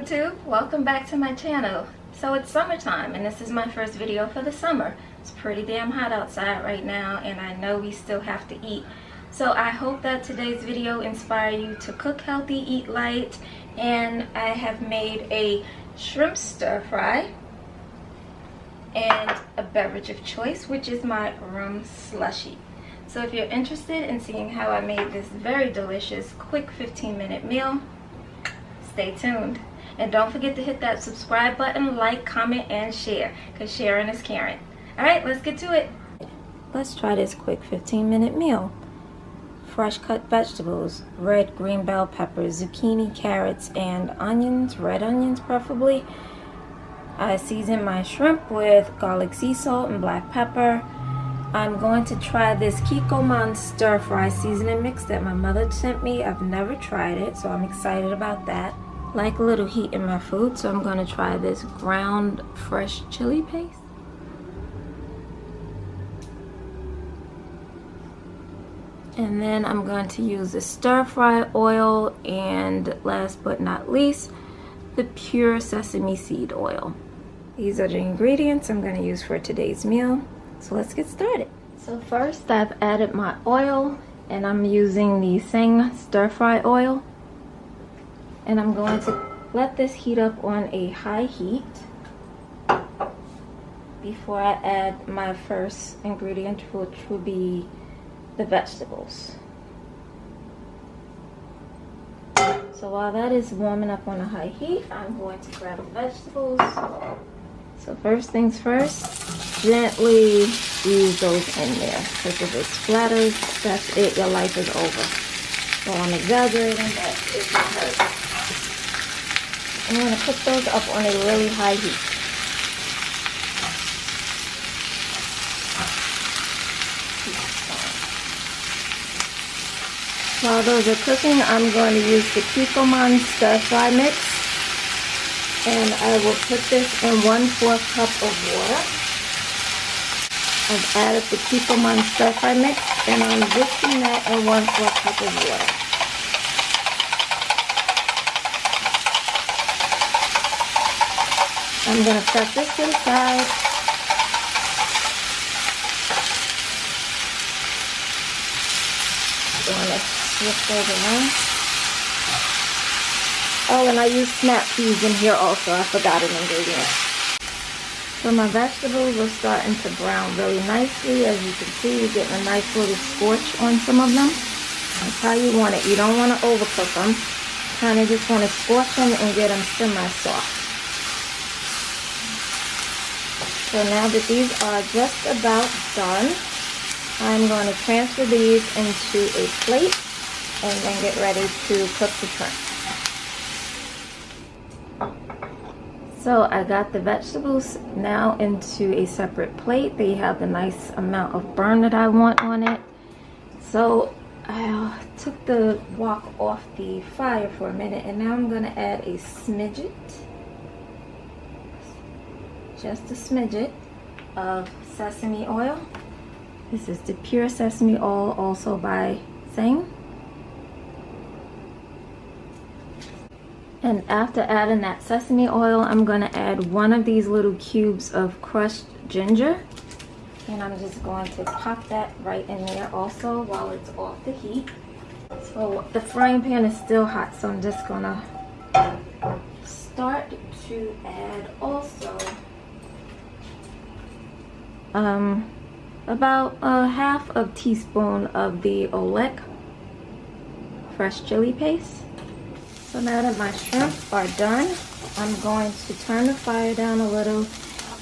YouTube, welcome back to my channel. So it's summertime and this is my first video for the summer. It's pretty damn hot outside right now and I know we still have to eat. So I hope that today's video inspires you to cook healthy, eat light, and I have made a shrimp stir fry and a beverage of choice, which is my rum slushie. So if you're interested in seeing how I made this very delicious quick 15-minute meal, stay tuned. And don't forget to hit that subscribe button, like, comment, and share, because sharing is caring. Alright, let's get to it. Let's try this quick 15-minute meal. Fresh cut vegetables, red green bell peppers, zucchini, carrots, and onions, red onions preferably. I seasoned my shrimp with garlic sea salt and black pepper. I'm going to try this Kikkoman stir fry seasoning mix that my mother sent me. I've never tried it, so I'm excited about that. Like a little heat in my food, so I'm going to try this ground fresh chili paste. And then I'm going to use the stir fry oil, and last but not least, the pure sesame seed oil. These are the ingredients I'm going to use for today's meal. So let's get started. So first I've added my oil, and I'm using the Tsang stir fry oil. And I'm going to let this heat up on a high heat before I add my first ingredient, which will be the vegetables. So while that is warming up on a high heat, I'm going to grab the vegetables. So first things first, gently ease those in there, because if it splatters, that's it, your life is over. So I'm exaggerating, but it won't hurt. I'm going to cook those up on a really high heat. While those are cooking, I'm going to use the Kikkoman stir fry mix. And I will put this in 1/4 cup of water. I've added the Kikkoman stir fry mix, and I'm whisking that in 1/4 cup of water. I'm going to set this to the side. Going to switch those around. Oh, and I use snap peas in here also. I forgot an ingredient. So my vegetables are starting to brown really nicely. As you can see, you're getting a nice little scorch on some of them. That's how you want it. You don't want to overcook them. Kind of just want to scorch them and get them semi-soft. So now that these are just about done, I'm going to transfer these into a plate and then get ready to cook the shrimp. So I got the vegetables now into a separate plate. They have the nice amount of burn that I want on it. So I took the wok off the fire for a minute, and now I'm going to add a smidget. Just a smidget of sesame oil. This is the pure sesame oil, also by Tsang. And after adding that sesame oil, I'm going to add one of these little cubes of crushed ginger. And I'm just going to pop that right in there also while it's off the heat. So the frying pan is still hot, so I'm just going to start to add also about a half a teaspoon of the Oleke fresh chili paste. So now that my shrimp are done, I'm going to turn the fire down a little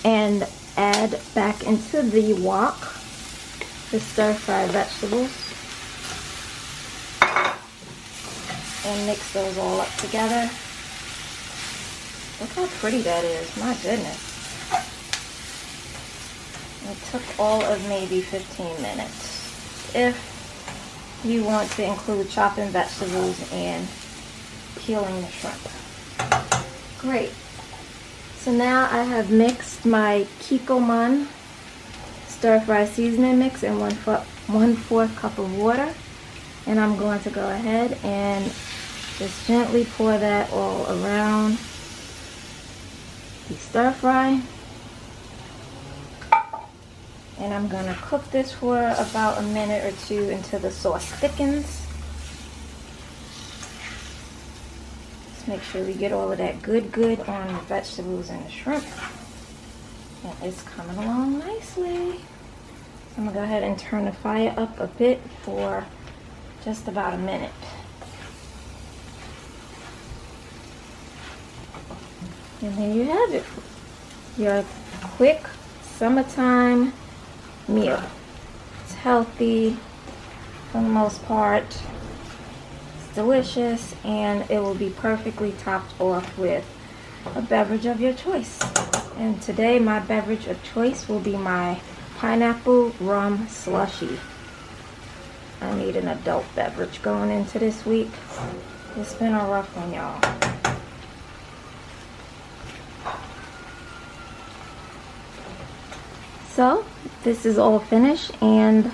and add back into the wok the stir fry vegetables and mix those all up together. Look how pretty that is, my goodness. It took all of maybe 15 minutes if you want to include chopping vegetables and peeling the shrimp. Great. So now I have mixed my Kikkoman stir fry seasoning mix in 1/4 cup of water, and I'm going to go ahead and just gently pour that all around We stir fry. And I'm gonna cook this for about a minute or two until the sauce thickens. Just make sure we get all of that good on the vegetables and the shrimp. And it's coming along nicely. So I'm gonna go ahead and turn the fire up a bit for just about a minute. And there you have it. Your quick summertime meal. It's healthy for the most part. It's delicious, and it will be perfectly topped off with a beverage of your choice. And today my beverage of choice will be my pineapple rum slushie. I need an adult beverage going into this week. It's been a rough one, y'all. So this is all finished, and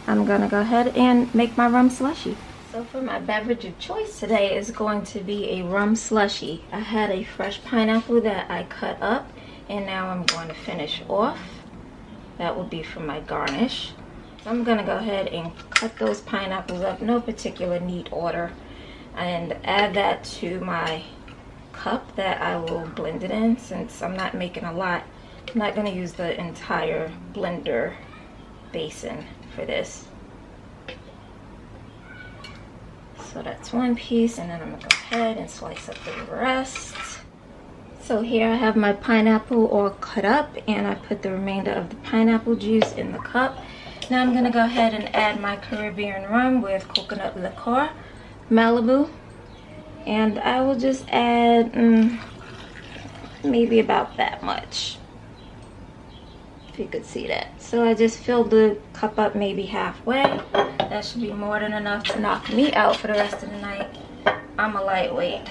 I'm gonna go ahead and make my rum slushie. So for my beverage of choice today is going to be a rum slushie. I had a fresh pineapple that I cut up, and now I'm going to finish off. That will be for my garnish. So I'm gonna go ahead and cut those pineapples up, no particular neat order, and add that to my cup that I will blend it in. Since I'm not making a lot, I'm not going to use the entire blender basin for this. So that's one piece, and then I'm going to go ahead and slice up the rest. So here I have my pineapple all cut up, and I put the remainder of the pineapple juice in the cup. Now I'm going to go ahead and add my Caribbean rum with coconut liqueur, Malibu, and I will just add maybe about that much. If you could see that. So I just filled the cup up maybe halfway. That should be more than enough to knock me out for the rest of the night. I'm a lightweight.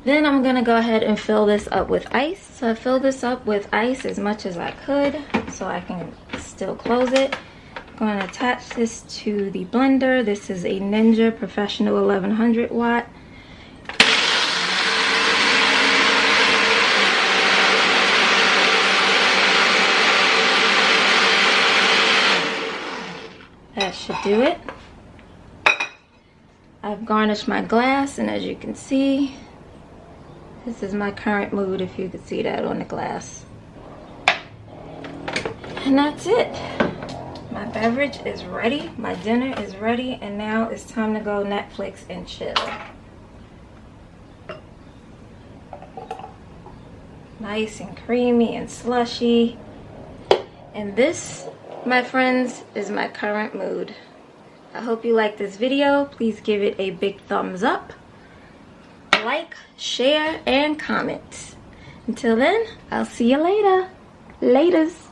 Then I'm gonna go ahead and fill this up with ice. So I filled this up with ice as much as I could so I can still close it. I'm going to attach this to the blender. This is a Ninja Professional 1100 watt. That should do it. I've garnished my glass, and as you can see, this is my current mood, if you could see that on the glass. And that's it. My beverage is ready, my dinner is ready, and now it's time to go Netflix and chill. Nice and creamy and slushy. And this, my friends, is my current mood. I hope you like this video. Please give it a big thumbs up. Like, share, and comment. Until then, I'll see you later. Laters.